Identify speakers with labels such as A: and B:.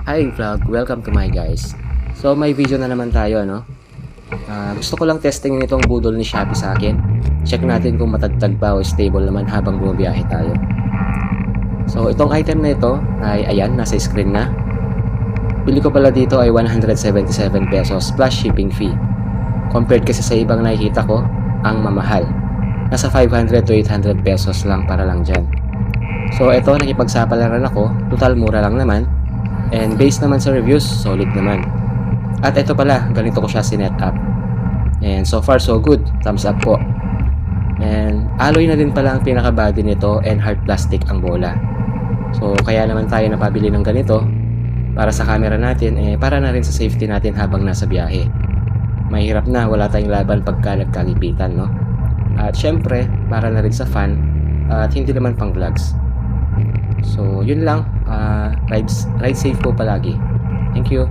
A: Hi vlog, welcome to my guys. So may video na naman tayo gusto ko lang testing itong budol ni Shopee sa akin. Check natin kung matatag pa o stable naman habang bumibiyahe tayo. So itong item na ito ay ayan, nasa screen na. Bili ko pala dito ay 177 pesos plus shipping fee. Compared kasi sa ibang nakikita ko, ang mamahal. Nasa 500 to 800 pesos lang para lang dyan. So ito, nakipagsapalaran ako, total mura lang naman. And based naman sa reviews, solid naman. At ito pala, ganito ko siya sinet up. And so far so good, thumbs up po. And alloy na din pala ang pinaka-body nito and hard plastic ang bola. So kaya naman tayo napabili ng ganito para sa camera natin, para na rin sa safety natin habang nasa biyahe. Mahirap na, wala tayong laban pagka nagkalipitan, no? At syempre, para na rin sa fun at hindi naman pang vlogs. So yun lang, ride safe po palagi. Thank you.